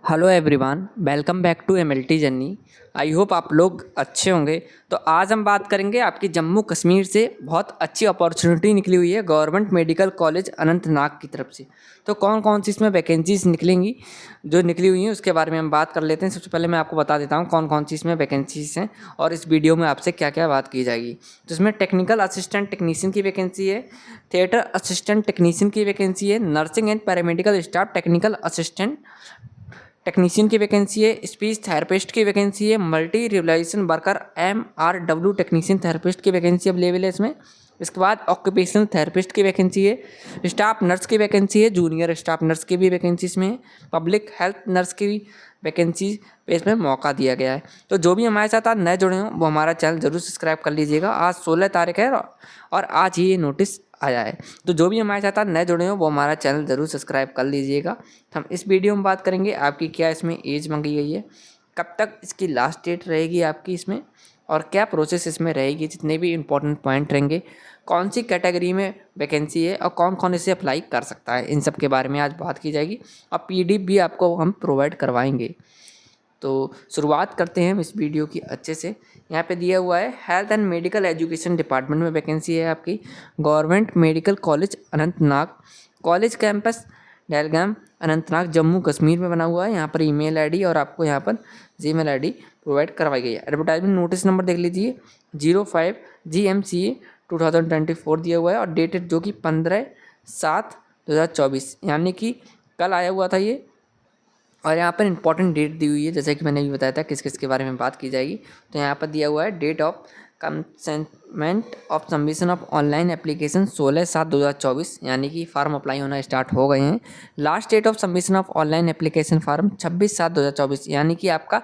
Hello everyone, welcome back to MLT journey. I hope आप लोग अच्छे होंगे। तो आज हम बात करेंगे आपकी जम्मू कश्मीर से बहुत अच्छी अपॉर्चुनिटी निकली हुई है गवर्नमेंट मेडिकल कॉलेज अनंतनाग की तरफ से। तो कौन कौन सी इसमें वैकेंसीज निकलेंगी जो निकली हुई हैं उसके बारे में हम बात कर लेते हैं। सबसे पहले मैं आपको बता देता हूँ कौन कौन सी इसमें वैकेंसीज हैं और इस वीडियो में आपसे क्या क्या बात की जाएगी। तो इसमें टेक्निकल असिस्टेंट टेक्नीशियन की वैकेंसी है, थिएटर असिस्टेंट टेक्नीशियन की वैकेंसी है, nursing and paramedical staff technical assistant technician की वैकेंसी है, स्पीच थेरेपिस्ट की वैकेंसी है, multi rehabilitation worker MRW technician therapist की वैकेंसी अवेलेबल है इसमें। इसके बाद ऑक्यूपेशनल थेरेपिस्ट की वैकेंसी है, स्टाफ नर्स की वैकेंसी है, जूनियर स्टाफ नर्स की भी वैकेंसी इसमें है, पब्लिक हेल्थ नर्स की भी वैकेंसी पे इसमें मौका दिया गया है। तो जो भी हमारे साथ आज नए जुड़े हों वो हमारा चैनल जरूर सब्सक्राइब कर लीजिएगा। आज 16 तारीख है और आज ही ये नोटिस आया है। तो जो भी हमारे साथ नए जुड़े हो वो हमारा चैनल ज़रूर सब्सक्राइब कर लीजिएगा। हम इस वीडियो में बात करेंगे आपकी क्या इसमें एज मांगी गई है, कब तक इसकी लास्ट डेट रहेगी आपकी इसमें, और क्या प्रोसेस इसमें रहेगी, जितने भी इंपॉर्टेंट पॉइंट रहेंगे, कौन सी कैटेगरी में वैकेंसी है और कौन कौन इसे अप्लाई कर सकता है, इन सब के बारे में आज बात की जाएगी। और PDF भी आपको हम प्रोवाइड करवाएंगे। तो शुरुआत करते हैं हम इस वीडियो की अच्छे से। यहाँ पे दिया हुआ है health and medical education department में वैकेंसी है आपकी government medical college Anantnag, college campus Dialgam Anantnag Jammu Kashmir में बना हुआ है। यहाँ पर ईमेल आईडी और आपको यहाँ पर जीमेल आईडी प्रोवाइड करवाई गई है। एडवर्टाइजमेंट नोटिस नंबर देख लीजिए 05 GMCA 2024 दिया हुआ है और डेटेड जो कि 15/7/2024 यानी कि कल आया हुआ था ये। और यहाँ पर इंपॉर्टेंट डेट दी हुई है, जैसे कि मैंने भी बताया था किस किस के बारे में बात की जाएगी। तो यहाँ पर दिया हुआ है date of commencement of submission of online application 16/7/2024 यानी कि फार्म अप्लाई होना स्टार्ट हो गए हैं। Last date of submission of online application form 26/7/2024 यानी कि आपका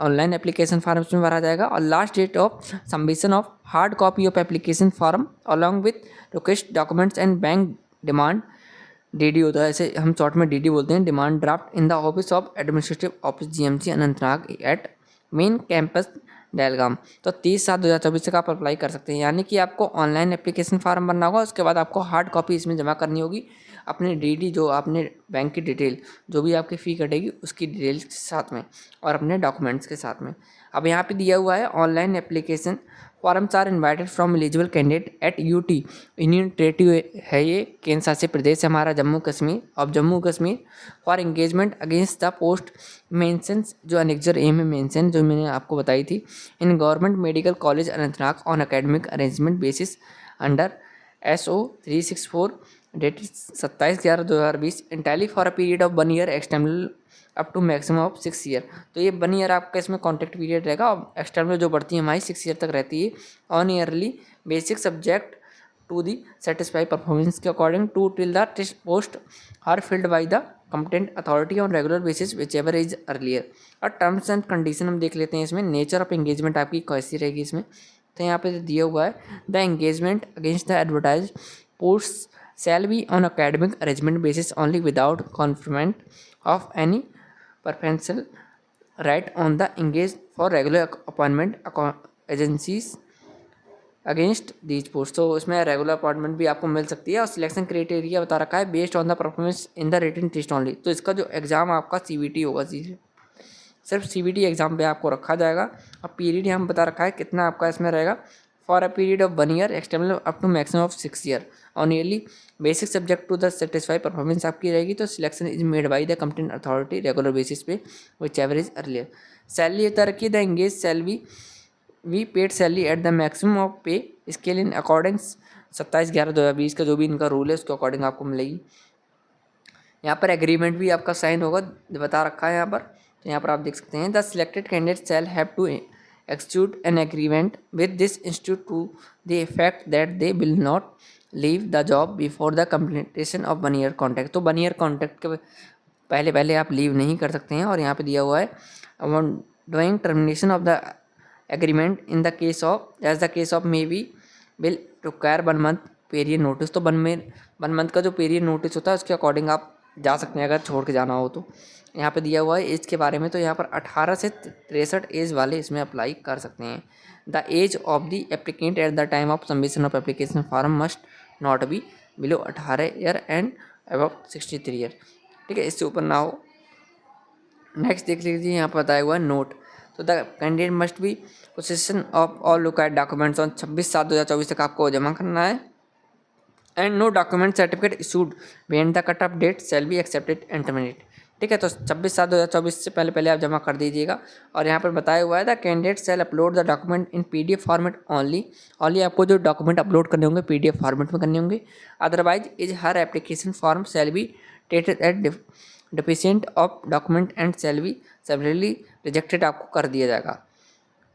ऑनलाइन एप्लीकेशन फार्म इसमें भरा जाएगा। और last date of submission of hard copy of application form along with request documents and bank demand DD होता है, ऐसे हम शॉर्ट में DD बोलते हैं, demand draft in the office of administrative office GMC Anantnag at main campus Dialgam. तो 30/7/2024 तक आप अप्लाई कर सकते हैं। यानी कि आपको ऑनलाइन एप्लीकेशन फार्म भरना होगा, उसके बाद आपको हार्ड कॉपी इसमें जमा करनी होगी, अपनी DD जो आपने बैंक की डिटेल जो भी आपकी फ़ी कटेगी उसकी डिटेल्स के साथ में और अपने डॉक्यूमेंट्स के साथ में। अब यहाँ पे दिया हुआ है online application forms are invited from eligible candidate at UT union territory है, ये केंद्र शासित प्रदेश है हमारा जम्मू कश्मीर। अब Jammu Kashmir for engagement against the post mentions जो अनेक्जर ए में मेंशन जो मैंने आपको बताई थी in government medical college Anantnag on academic arrangement basis under SO 364 dated 27/11/2020 entirely for a period of 1 year external up to maximum of 6 year. तो ये 1 year आपका इसमें कॉन्ट्रैक्ट पीरियड रहेगा और एक्सटर्नल जो बढ़ती है हमारी 6 ईयर तक रहती है on yearly basic subject to the satisfy performance के according to till the test post are filled by the competent authority on regular basis whichever is earlier. और टर्म्स एंड कंडीशन हम देख लेते हैं इसमें। नेचर ऑफ एंगेजमेंट आपकी कैसी रहेगी इसमें, तो यहाँ पे दिया हुआ है the engagement against the advertise post shall be on academic arrangement basis only without conferment of any preferential right on the engaged for regular appointment agencies against these post. तो इसमें रेगुलर अपॉइंटमेंट भी आपको मिल सकती है और selection criteria बता रखा है based on the performance in the written test only. तो इसका जो एग्ज़ाम आपका CBT होगा, सिर्फ CBT एग्ज़ाम पे आपको रखा जाएगा। और पीरियड हम बता रखा है कितना आपका इसमें रहेगा, for a period of 1 year external up to maximum of 6 year on yearly basic subject to the satisfy performance आपकी रहेगी। तो selection is made by the competent authority regular basis पे विच एवरेज अर्लियर। सैलरी ये तरह की the engage salary we paid salary at the maximum of pay scale in accordance 27/11/2020 का जो भी इनका रूल है उसके अकॉर्डिंग आपको मिलेगी। यहाँ पर एग्रीमेंट भी आपका साइन होगा बता रखा है यहाँ पर। तो यहाँ पर आप देख सकते हैं the selected candidate shall have to execute an agreement with this institute to the effect that they will not leave the job before the completion of 1 year contract. तो 1 ईयर कॉन्ट्रैक्ट के पहले पहले आप लीव नहीं कर सकते हैं। और यहाँ पे दिया हुआ है doing termination of the agreement in the case of as the case of may be will require 1 month period notice. तो 1 मंथ का जो पीरियड नोटिस होता है उसके अकॉर्डिंग आप जा सकते हैं अगर छोड़ के जाना हो तो। यहाँ पे दिया हुआ है एज के बारे में, तो यहाँ पर 18 से 63 एज वाले इसमें अप्लाई कर सकते हैं। The age of the applicant at the time of submission of application form must not be below 18 year and above 63 year. ठीक है, इससे ऊपर ना हो। नेक्स्ट देख लीजिए, यहाँ पर बताया हुआ है नोट। तो the candidate must be possession of all required documents on 26/7/2024 तक आपको जमा करना है। And no document certificate issued behind the cut off date shall be accepted and terminate. ठीक है, तो 26/7/2024 से पहले पहले आप जमा कर दीजिएगा। और यहाँ पर बताया हुआ है the candidate shall upload the document in PDF format only आपको जो डॉक्यूमेंट अपलोड करने होंगे PDF फॉर्मेट में करने होंगे। Otherwise is her application form shall be treated at deficient of document and shall be severely rejected आपको कर दिया जाएगा।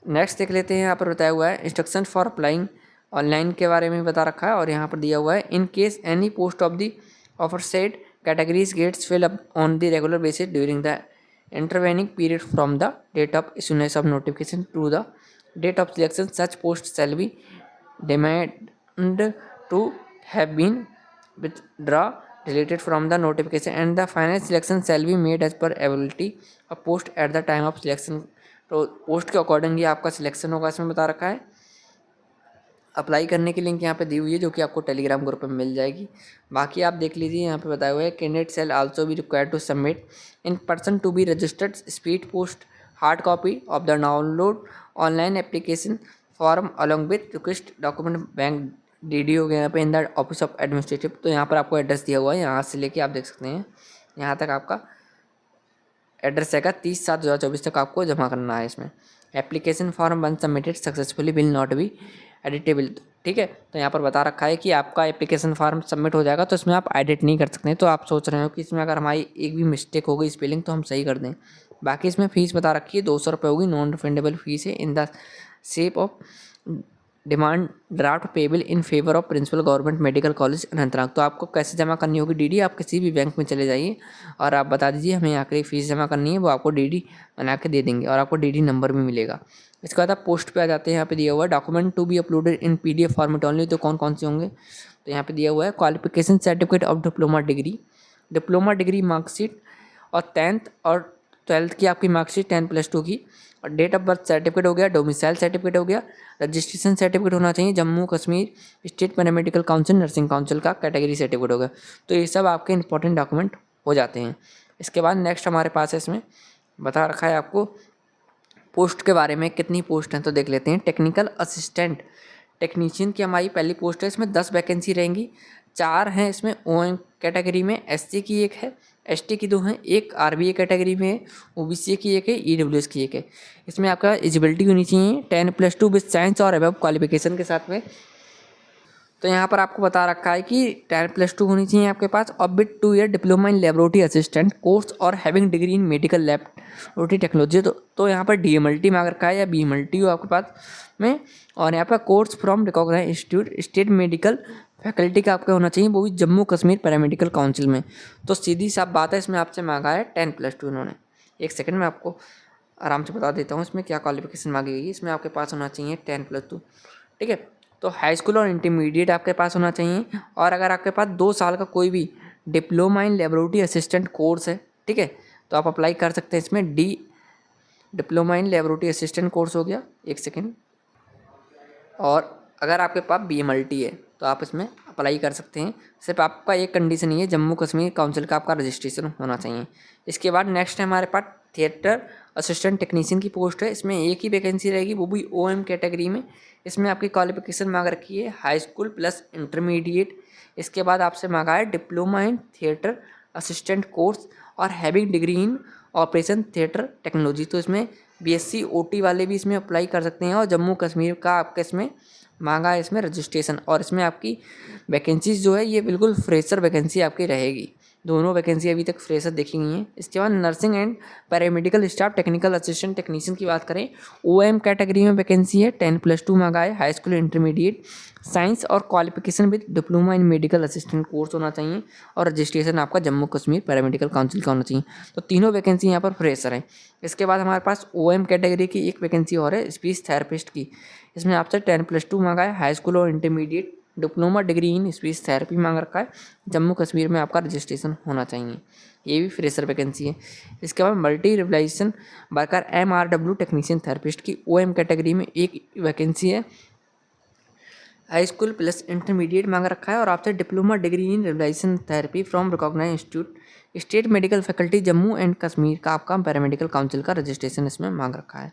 नेक्स्ट देख लेते हैं, यहाँ पर बताया हुआ है इंस्ट्रक्शन फॉर अप्लाइंग ऑनलाइन के बारे में बता रखा है। और यहाँ पर दिया हुआ है in case any post of the aforesaid categories gets fill up on the regular basis during the intervening period from the date of issuance of notification to the date of selection such post shall be deemed to have been withdraw deleted from the notification and the final selection shall be made as per availability of post at the time of selection। तो post के according ये आपका selection होगा, इसमें बता रखा है। Apply करने की लिंक यहाँ पे दी हुई है जो कि आपको टेलीग्राम ग्रुप में मिल जाएगी। बाकी आप देख लीजिए, यहाँ पे बताया हुआ है candidate shall also be required to submit in person to be registered speed post hard copy of the download online application form along with request document bank DD हो गया यहाँ पे in the office of administrative. तो यहाँ पर आपको address दिया हुआ है, यहाँ से लेके आप देख सकते हैं यहाँ तक आपका एड्रेस रहेगा। 30/7/2024 तक आपको जमा करना है। इसमें application form one submitted successfully will not be editable. ठीक है, तो यहाँ पर बता रखा है कि आपका एप्लीकेशन फॉर्म सबमिट हो जाएगा तो इसमें आप एडिट नहीं कर सकते हैं। तो आप सोच रहे हो कि इसमें अगर हमारी एक भी मिस्टेक हो गई स्पेलिंग तो हम सही कर दें। बाकी इसमें फ़ीस बता रखी है 200 रुपये होगी, नॉन रिफंडेबल फीस है in the shape of demand draft payable in favour of principal government medical college Anantnag. तो आपको कैसे जमा करनी होगी DD, आप किसी भी बैंक में चले जाइए और आप बता दीजिए हमें आखिरी फीस जमा करनी है, वो आपको DD बना के दे देंगे और आपको DD नंबर भी मिलेगा। इसके बाद आप पोस्ट पे आ जाते हैं, यहाँ पे दिया हुआ है document to be uploaded in PDF format only. तो कौन कौन से होंगे, तो यहाँ पे दिया हुआ है qualification certificate of diploma degree marksheet और 10th और 12th की आपकी मार्कशीट 10+2 की, और डेट ऑफ बर्थ सर्टिफिकेट हो गया, डोमिसाइल सर्टिफिकेट हो गया, रजिस्ट्रेशन सर्टिफिकेट होना चाहिए Jammu Kashmir state paramedical council nursing council का कैटेगरी सर्टिफिकेट हो गया। तो ये सब आपके इंपॉर्टेंट डॉक्यूमेंट हो जाते हैं। इसके बाद नेक्स्ट हमारे पास है, इसमें बता रखा है आपको पोस्ट के बारे में, कितनी पोस्ट हैं तो देख लेते हैं। टेक्निकल असिस्टेंट टेक्नीशियन की हमारी पहली पोस्ट है, इसमें 10 वैकेंसी रहेंगी। 4 हैं इसमें OM कैटेगरी में, SC की 1 है, ST की 2 हैं, एक RBA कैटेगरी में है, OBC की 1 है, EWS की 1 है। इसमें आपका एलिजिबिलिटी होनी चाहिए 10+2 विद साइंस और अबव क्वालिफिकेशन के साथ में। तो यहाँ पर आपको बता रखा है कि 10+2 होनी चाहिए आपके पास और with 2 year diploma in laboratory assistant course और having degree in medical laboratory technology. तो यहाँ पर DMLT मांग रखा है या BMLT हो आपके पास में। और यहाँ पर course from recognised institute state medical faculty का आपका होना चाहिए, वो भी जम्मू कश्मीर पैरामेडिकल काउंसिल में। तो सीधी साफ बात है, इसमें आपसे मांगा है 10+2 इन्होंने। एक सेकंड में आपको आराम से बता देता हूँ इसमें क्या क्वालिफिकेशन मांगी गई है। इसमें आपके पास होना चाहिए 10+2। ठीक है, तो हाई स्कूल और इंटरमीडिएट आपके पास होना चाहिए। और अगर आपके पास 2 साल का कोई भी diploma in laboratory assistant course है, ठीक है, तो आप अप्लाई कर सकते हैं इसमें। Diploma in laboratory assistant course हो गया, एक सेकेंड। और अगर आपके पास BMLT है तो आप इसमें अप्लाई कर सकते हैं। सिर्फ आपका एक कंडीशन ही है, जम्मू कश्मीर काउंसिल का आपका रजिस्ट्रेशन होना चाहिए। इसके बाद नेक्स्ट है हमारे पास थिएटर असिस्टेंट टेक्नीशियन की पोस्ट है। इसमें एक ही वैकेंसी रहेगी, वो भी OM कैटेगरी में। इसमें आपकी क्वालिफिकेशन मांग रखी है हाई स्कूल प्लस इंटरमीडिएट। इसके बाद आपसे मांगा है diploma in theatre assistant course और having degree in operation theatre technology. तो इसमें BSc OT वाले भी इसमें अप्लाई कर सकते हैं। और जम्मू कश्मीर का आपका इसमें मांगा है इसमें रजिस्ट्रेशन। और इसमें आपकी वैकेंसीज जो है ये बिल्कुल फ्रेशर वैकेंसी आपकी रहेगी। दोनों वैकेंसी अभी तक फ्रेशर देखी गई हैं। इसके बाद nursing and paramedical staff technical assistant technician की बात करें, OM कैटेगरी में वैकेंसी है, 10+2 मांगा है, हाई स्कूल इंटरमीडिएट साइंस और qualification with diploma in medical assistant course होना चाहिए और रजिस्ट्रेशन आपका जम्मू कश्मीर पैरामेडिकल काउंसिल का होना चाहिए। तो तीनों वैकेंसी यहाँ पर फ्रेशर हैं। इसके बाद हमारे पास OM कैटेगरी की एक वैकेंसी और है स्पीच थेरेपिस्ट की। इसमें आपसे 10+2 मांगा है, हाई स्कूल और intermediate diploma degree in speech therapy मांग रखा है, जम्मू कश्मीर में आपका रजिस्ट्रेशन होना चाहिए। ये भी फ्रेशर वैकेंसी है। इसके बाद multi rehabilitation worker MRW technician therapist की OM कैटेगरी में एक वैकेंसी है, हाई स्कूल प्लस इंटरमीडिएट मांग रखा है और आपसे diploma degree in rehabilitation therapy from recognised institute state medical faculty Jammu and Kashmir का आपका पैरामेडिकल काउंसिल का रजिस्ट्रेशन इसमें मांग रखा है।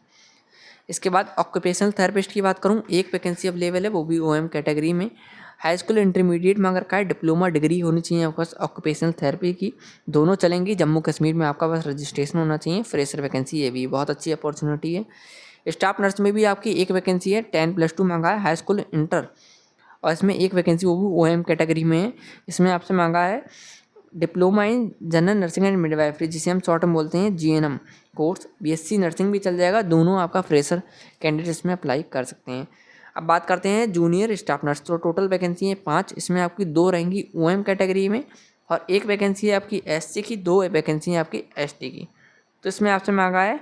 इसके बाद ऑक्यूपेशनल थेरेपिस्ट की बात करूँ, एक वैकेंसी अवेलेबल है, वो भी ओएम कैटेगरी में। हाई स्कूल इंटरमीडिएट मांग रखा है, डिप्लोमा डिग्री होनी चाहिए आपके पास ऑक्यूपेशनल थेरेपी की, दोनों चलेंगी। जम्मू कश्मीर में आपका पास रजिस्ट्रेशन होना चाहिए। फ्रेशर वैकेंसी, ये भी बहुत अच्छी अपॉर्चुनिटी है। स्टाफ नर्स में भी आपकी एक वैकेंसी है, 10+2 मांगा है, हाई स्कूल इंटर, और इसमें एक वैकेंसी वो भी ओएम कैटेगरी में है। इसमें आपसे मांगा है diploma in general nursing and midwifery, जिसे हम शॉर्ट में बोलते हैं जीएनएम कोर्स। बीएससी नर्सिंग भी चल जाएगा, दोनों आपका फ्रेशर कैंडिडेट्स में अप्लाई कर सकते हैं। अब बात करते हैं जूनियर स्टाफ नर्स, तो टोटल वैकेंसी है 5, इसमें आपकी 2 रहेंगी ओएम कैटेगरी में और एक वैकेंसी है आपकी एससी की, 2 वैकेंसी है आपकी एसटी की। तो इसमें आपसे मांगा है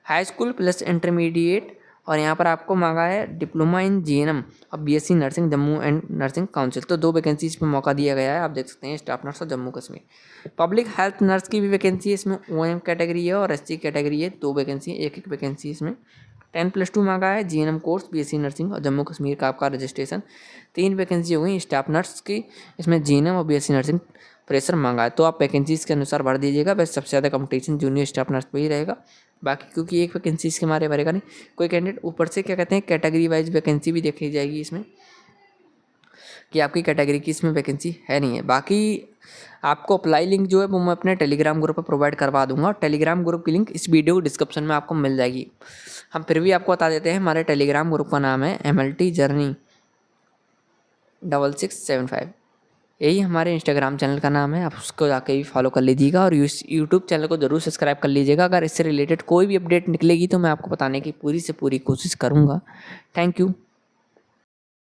हाई स्कूल प्लस इंटरमीडिएट, और यहाँ पर आपको मांगा है डिप्लोमा इन जीएनएम और BSc nursing Jammu and nursing council. तो 2 वैकेंसी इसमें मौका दिया गया है, आप देख सकते हैं, स्टाफ नर्स और Jammu Kashmir. Public health nurse की भी वैकेंसी है, इसमें ओएम कैटेगरी है और एससी कैटेगरी है, 2 वैकेंसी, एक वैकेंसी इसमें। 10+2 मांगा है, जीएनएम कोर्स, बीएससी नर्सिंग और जम्मू कश्मीर का आपका रजिस्ट्रेशन। 3 वैकेंसी हो गई स्टाफ नर्स की, इसमें जीएनएम और बीएससी नर्सिंग फ्रेशर मांगा है। तो आप वैकेंसीज़ के अनुसार भर दीजिएगा, बस सबसे ज़्यादा कंपटीशन जूनियर स्टाफ नर्स पर ही रहेगा, बाकी क्योंकि एक वैकेंसी इसके मारे भरेगा नहीं कोई कैंडिडेट। ऊपर से क्या कहते हैं, कैटेगरी वाइज वैकेंसी भी देखी जाएगी इसमें कि आपकी कैटेगरी की इसमें वैकेंसी है नहीं है। बाकी आपको अप्लाई लिंक जो है वो मैं अपने टेलीग्राम ग्रुप पर प्रोवाइड करवा दूंगा, और टेलीग्राम ग्रुप की लिंक इस वीडियो डिस्क्रिप्शन में आपको मिल जाएगी। हम फिर भी आपको बता देते हैं, हमारे टेलीग्राम ग्रुप का नाम है MLT जर्नी 6675, यही हमारे इंस्टाग्राम चैनल का नाम है, आप उसको जाके भी फॉलो कर लीजिएगा और यूट्यूब चैनल को ज़रूर सब्सक्राइब कर लीजिएगा। अगर इससे रिलेटेड कोई भी अपडेट निकलेगी तो मैं आपको बताने की पूरी से पूरी कोशिश करूँगा। Thank you.